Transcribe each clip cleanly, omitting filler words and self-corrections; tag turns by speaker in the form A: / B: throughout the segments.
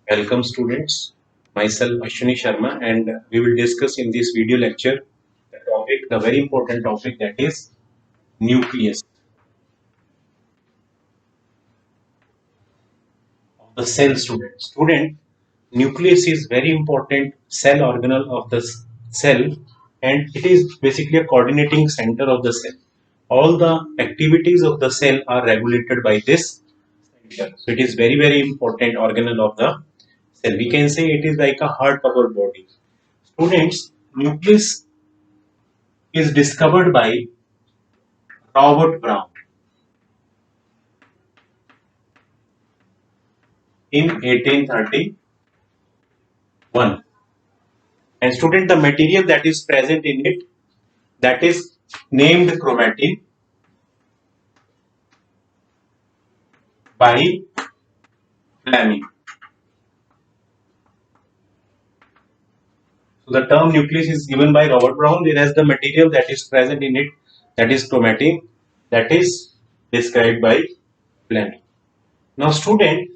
A: Welcome students, myself Ashwini Sharma and we will discuss in this video lecture the very important topic that is nucleus of the cell student. Nucleus is very important cell organelle of the cell and it is basically a coordinating center of the cell. All the activities of the cell are regulated by this center. So it is very important organelle of the cell. We can say it is like a heart of our body. Students, nucleus is discovered by Robert Brown in 1831. And student, the material that is present in it that is named chromatin by Fleming. So the term nucleus is given by Robert Brown, whereas the material that is present in it that is chromatin that is described by Fleming. Now student,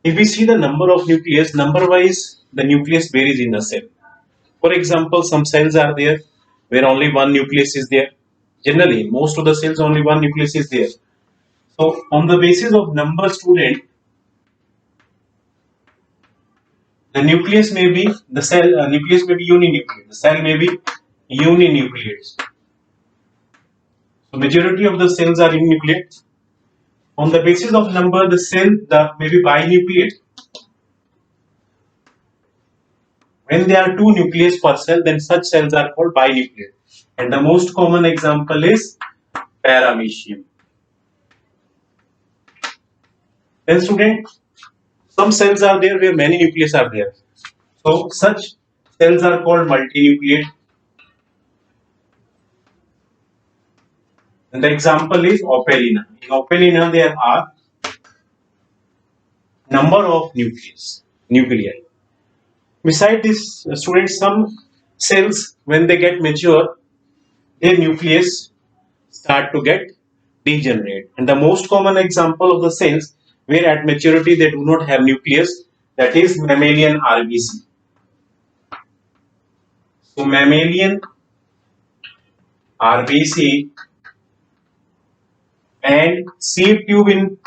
A: if we see the number of nucleus, number wise the nucleus varies in a cell. For example, some cells are there where only one nucleus is there. Generally, most of the cells only one nucleus is there. So, on the basis of number student, the nucleus may be the cell nucleus may be uninucleate. The cell may be uninucleate. So, majority of the cells are uninucleate. On the basis of number, the cell may be binucleate. When there are two nucleus per cell, then such cells are called binucleate. And the most common example is paramecium. Then student, some cells are there where many nucleus are there. So such cells are called multinucleate. And the example is Opalina. In Opalina there are number of nuclei. Beside this, students, some cells when they get mature, their nucleus start to get degenerate. And the most common example of the cells where at maturity they do not have nucleus, that is mammalian RBC. So mammalian RBC and seed tube in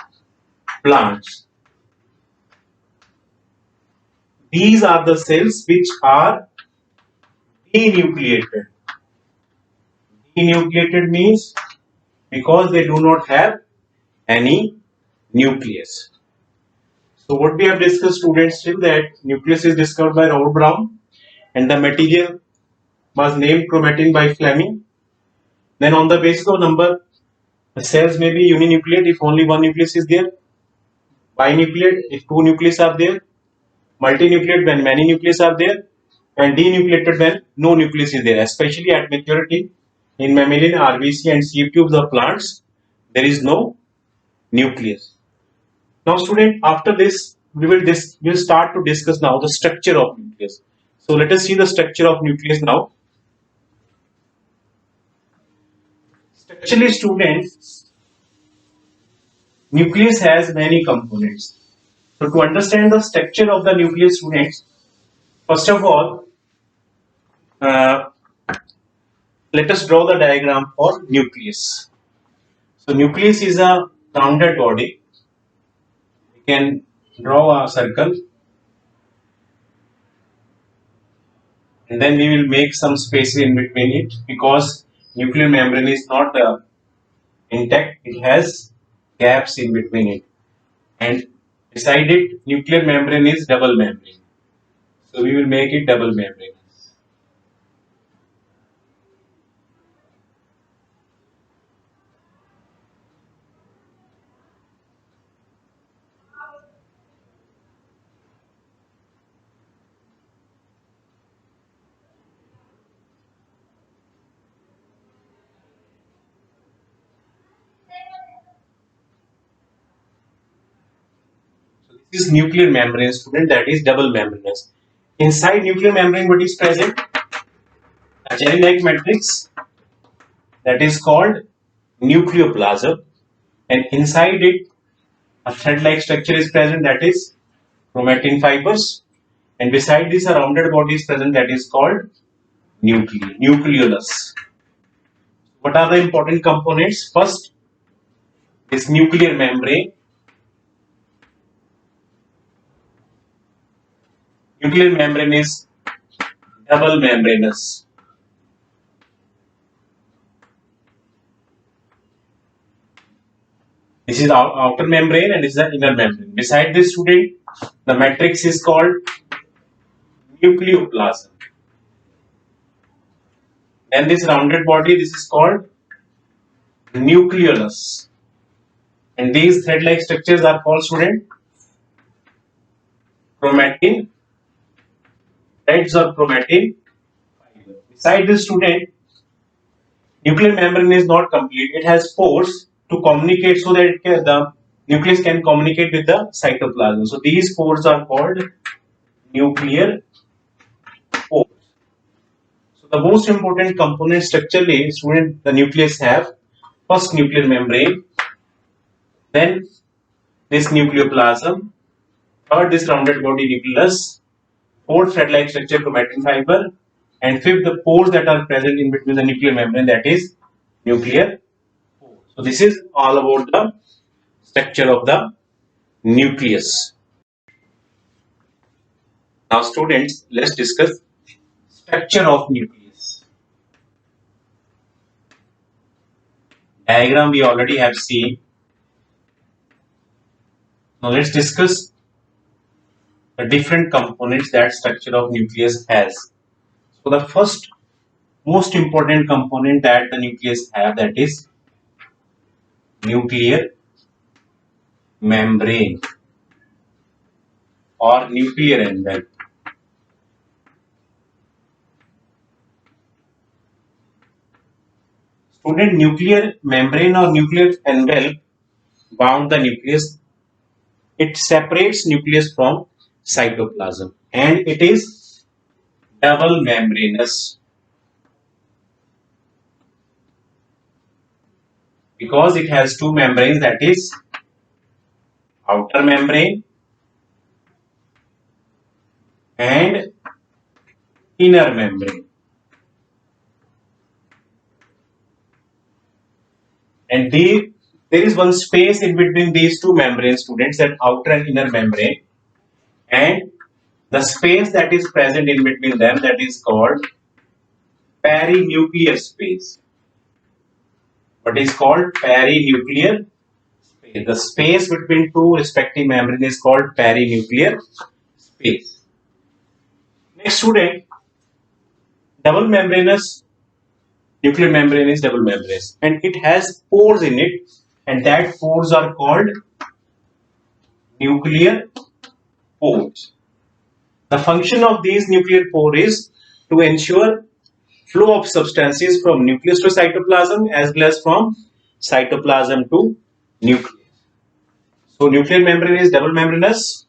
A: plants. These are the cells which are denucleated. Denucleated means because they do not have any nucleus. So what we have discussed students till that nucleus is discovered by Robert Brown and the material was named chromatin by Fleming. Then on the basis of number, the cells may be uninucleate if only one nucleus is there, binucleate if two nucleus are there, multinucleate when many nucleus are there, and denucleated when no nucleus is there. Especially at maturity in mammalian RBC and sieve tubes of plants, there is no nucleus. Now student, after this we will start to discuss now the structure of nucleus. So let us see the structure of nucleus now. Structurally students, nucleus has many components. So to understand the structure of the nucleus students, first of all, let us draw the diagram for nucleus. So nucleus is a rounded body. We can draw a circle and then we will make some space in between it because nuclear membrane is not intact, it has gaps in between it, and beside it nuclear membrane is double membrane, so we will make it double membrane. This is nuclear membrane student, that is double membranous. Inside nuclear membrane what is present? A jelly-like matrix that is called nucleoplasm, and inside it a thread-like structure is present, that is chromatin fibers, and beside this a rounded body is present that is called nucleolus. What are the important components? First, this nuclear membrane. Nuclear membrane is double membranous. This is outer membrane and this is the inner membrane. Beside this, student, the matrix is called nucleoplasm. Then this rounded body, this is called nucleolus. And these thread-like structures are called, student, chromatin threads or chromatin fiber. Beside this, student, nuclear membrane is not complete. It has pores to communicate so that the nucleus can communicate with the cytoplasm. So these pores are called nuclear pores. So the most important component structurally, student, the nucleus have first nuclear membrane, then this nucleoplasm, third this rounded body nucleus, fourth thread-like structure chromatin fiber, and fifth the pores that are present in between the nuclear membrane, that is nuclear pore. So this is all about the structure of the nucleus. Now students, let's discuss structure of nucleus. Diagram we already have seen. Now let's discuss the different components that structure of nucleus has. So the first most important component that the nucleus have, that is nuclear membrane or nuclear envelope. Student, nuclear membrane or nuclear envelope bound the nucleus. It separates nucleus from cytoplasm and it is double membranous because it has two membranes, that is outer membrane and inner membrane. And there is one space in between these two membranes, students, that outer and inner membrane, and the space that is present in between them, that is called perinuclear space. What is called perinuclear space? The space between two respective membranes is called perinuclear space. Next, student, double membranous nuclear membrane is double membranous and it has pores in it, and that pores are called nuclear pores. The function of these nuclear pores is to ensure flow of substances from nucleus to cytoplasm as well as from cytoplasm to nucleus. So nuclear membrane is double membranous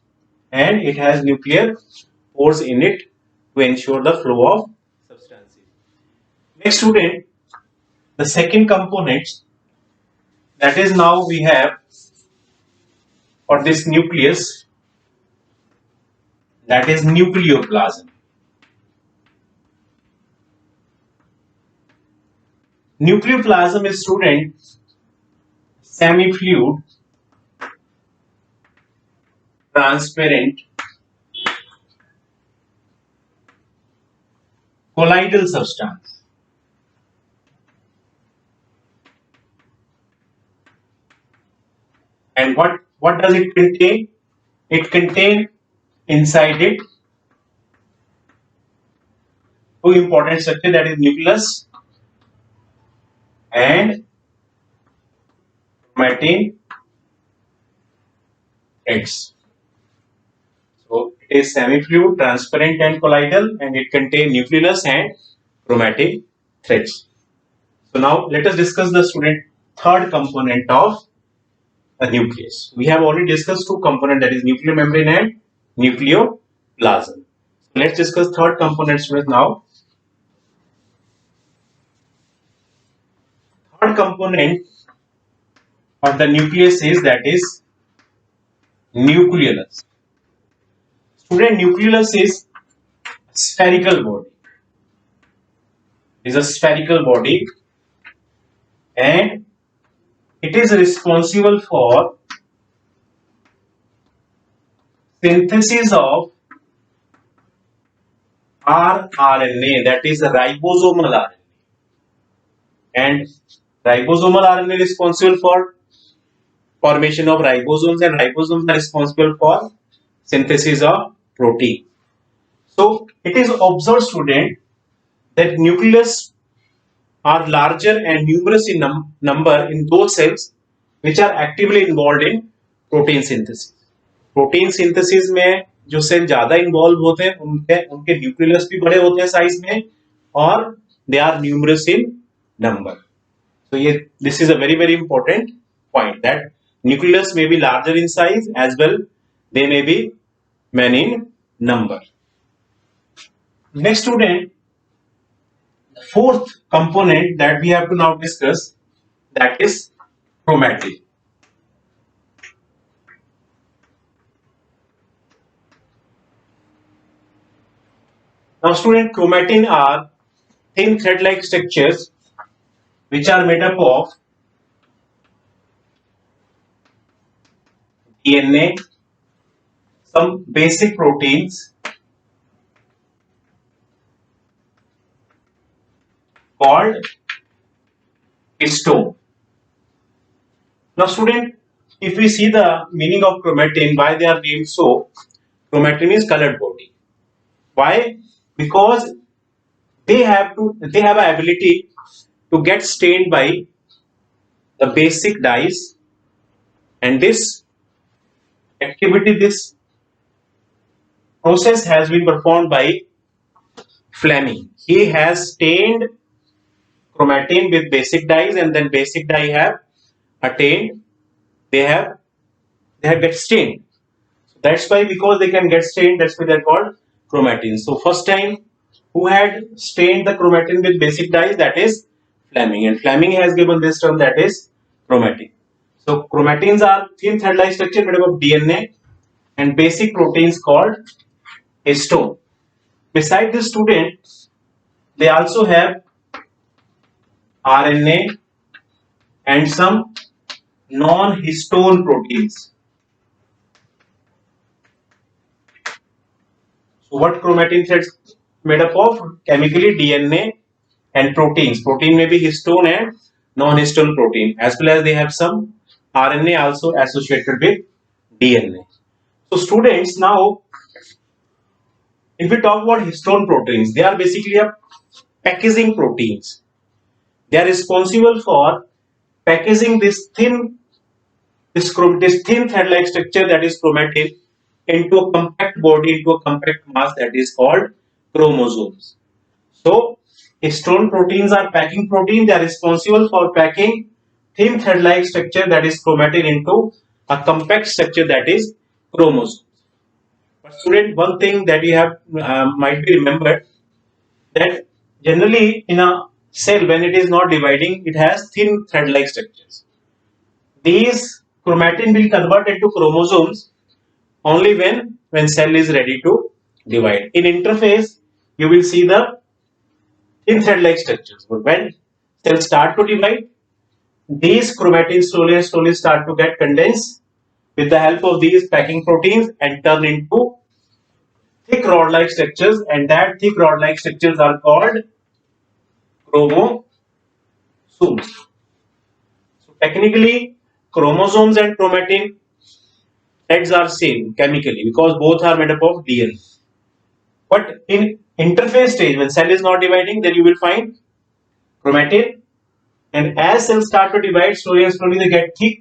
A: and it has nuclear pores in it to ensure the flow of substances. Next, student, the second component, that is now we have for this nucleus, that is nucleoplasm. Nucleoplasm is, student, semi-fluid, transparent, colloidal substance. And what does it contain? It contains inside it two important structures, that is nucleus and chromatin threads. So it is semi-fluid, transparent and colloidal, and it contains nucleus and chromatin threads. So now let us discuss the, student, third component of the nucleus. We have already discussed two components, that is nuclear membrane and nucleoplasm. So let's discuss third component, students, now. Third component of the nucleus is, that is nucleolus. Student, nucleus is spherical body. Is a spherical body, and it is responsible for synthesis of rRNA, that is ribosomal RNA. And ribosomal RNA is responsible for formation of ribosomes, and ribosomes are responsible for synthesis of protein. So it is observed, student, that nucleus are larger and numerous in number in those cells which are actively involved in protein synthesis. Protein synthesis में जो cell ज्यादा involve होते हैं उनके nucleus भी बड़े होते हैं साइज में, और they are numerous in number. So this is a very very important point, that nucleus may be larger in size as well they may be many in number. Next, student, the fourth component that we have to now discuss, that is chromatin. Now, student, chromatin are thin thread-like structures which are made up of DNA, some basic proteins called histone. Now, student, if we see the meaning of chromatin, why they are named so, chromatin is colored body. Why? Because they have an ability to get stained by the basic dyes, and this activity, this process has been performed by Fleming. He has stained chromatin with basic dyes, and then basic dye have attained, they have get stained. So that's why, because they can get stained, that's why they're called chromatin. So first time who had stained the chromatin with basic dyes, that is Fleming, and Fleming has given this term, that is chromatin. So chromatins are thin thread-like structure made up of DNA and basic proteins called histone. Beside this, student, they also have RNA and some non-histone proteins. So what chromatin threads made up of? Chemically DNA and proteins. Protein may be histone and non-histone protein, as well as they have some RNA also associated with DNA. So students, now if we talk about histone proteins, they are basically a packaging proteins. They are responsible for packaging this thin thread-like structure, that is chromatin, into a compact body, into a compact mass, that is called chromosomes. So histone proteins are packing protein. They are responsible for packing thin thread-like structure, that is chromatin, into a compact structure, that is chromosomes. But student, one thing that you have might be remembered, that generally in a cell, when it is not dividing, it has thin thread-like structures. These chromatin will convert into chromosomes only when cell is ready to divide. In interphase, you will see the thin thread-like structures. But when cells start to divide, these chromatins slowly and slowly start to get condensed with the help of these packing proteins and turn into thick rod-like structures, and that thick rod-like structures are called chromosomes. So technically, chromosomes and chromatin threads are same chemically, because both are made up of DNA. But in interphase stage, when cell is not dividing, then you will find chromatin, and as cells start to divide, slowly and slowly they get thick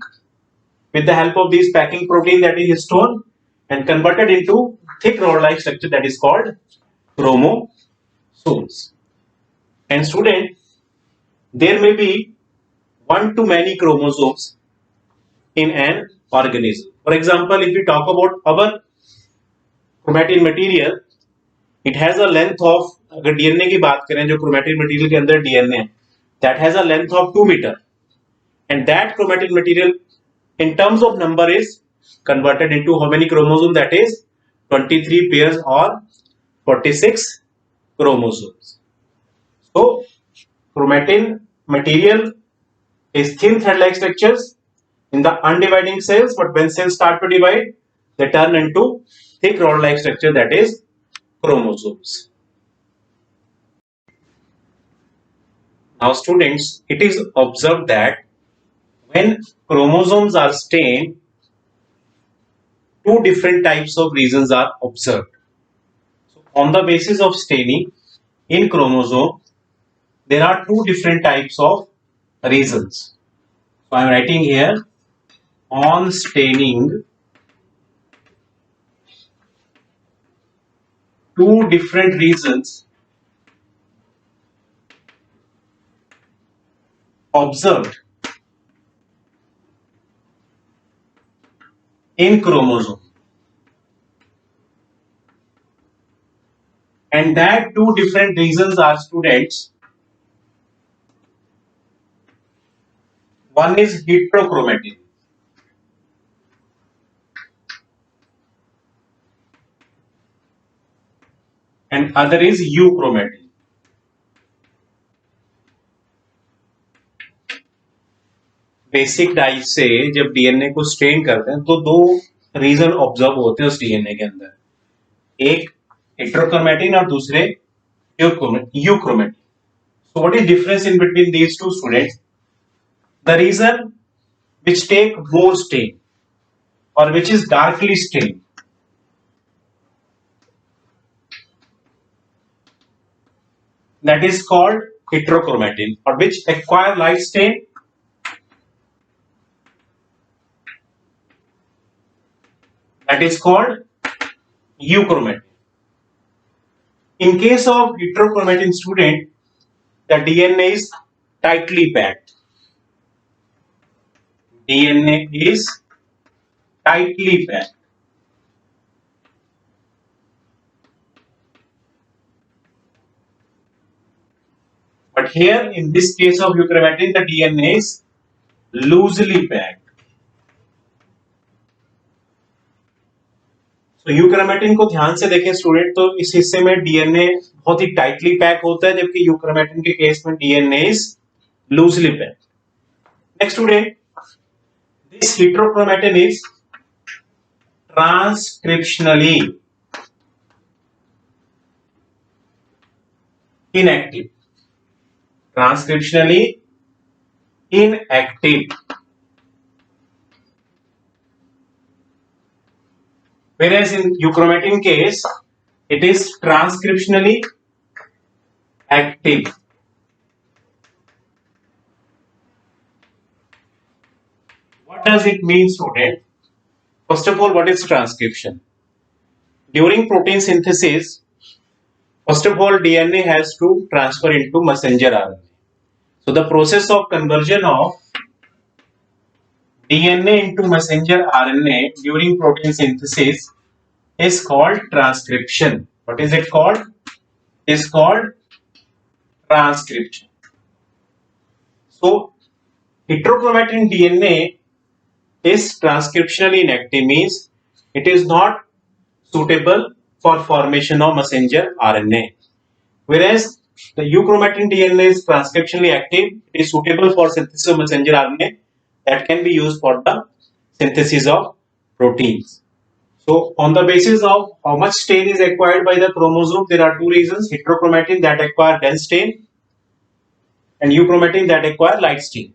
A: with the help of these packing protein, that is histone, and converted into thick rod-like structure, that is called chromosomes. And student, there may be one to many chromosomes in an organism. For example, if we talk about our chromatin material, it has a length of, अगर DNA की बात करें, जो chromatin material के अंदर DNA है, that has a length of 2 meter, and that chromatin material in terms of number is converted into how many chromosomes, that is 23 pairs or 46 chromosomes. So chromatin material is thin thread-like structures in the undividing cells, but when cells start to divide, they turn into thick rod-like structure, that is chromosomes. Now students, it is observed that when chromosomes are stained, two different types of reasons are observed. So on the basis of staining in chromosome, there are two different types of reasons. So I am writing here, on staining, two different reasons observed in chromosome, and that two different reasons are, students, one is heterochromatin and other is euchromatin. Basic dive से जब DNA को strain करते हैं तो दो reason observe होते हैं उस डीएनए के अंदर, एक हेटेरोक्रोमेटिन और दूसरे euchromatin. So what is difference in between these two, students? The reason which take more stain or which is darkly stained, that is called heterochromatin, or which acquire light stain, that is called euchromatin. In case of heterochromatin, student, the DNA is tightly packed. DNA is tightly packed. But here in this case of euchromatin, the DNA is loosely packed. तो euchromatin को ध्यान से देखें student, तो इस हिस्से में DNA बहुत ही टाइटली पैक होता है, जबकि यूक्रोमेटिन के केस में DNA is loosely pack. Next student, this heterochromatin is transcriptionally inactive. Transcriptionally inactive. Whereas in euchromatin case, it is transcriptionally active. What does it mean, student? First of all, what is transcription? During protein synthesis, first of all, DNA has to transfer into messenger RNA. So the process of conversion of DNA into messenger RNA during protein synthesis is called transcription. What is it called? It is called transcription. So heterochromatin DNA is transcriptionally inactive, means it is not suitable for formation of messenger RNA. Whereas the euchromatin DNA is transcriptionally active, it is suitable for synthesis of messenger RNA that can be used for the synthesis of proteins. So on the basis of how much stain is acquired by the chromosome, there are two reasons: heterochromatin that acquire dense stain and euchromatin that acquire light stain.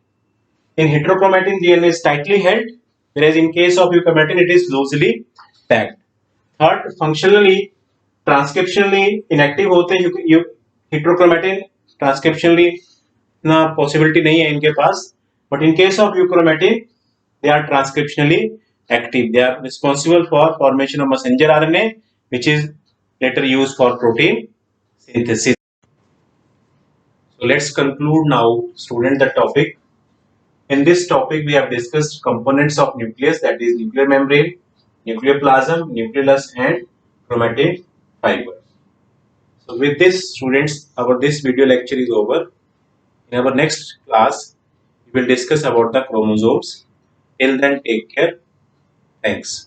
A: In heterochromatin, DNA is tightly held, whereas in case of euchromatin, it is loosely packed. Third, functionally, transcriptionally inactive होते हैं heterochromatin, transcriptionally ना possibility नहीं है इनके पास, but in case of euchromatin, they are transcriptionally active. They are responsible for formation of messenger RNA, which is later used for protein synthesis. So let's conclude now, student, the topic. In this topic, we have discussed components of nucleus, that is nuclear membrane, nuclear plasm, nucleolus, and chromatin fibers. So with this, students, this video lecture is over. In our next class, we will discuss about the chromosomes. Till then, take care. Thanks.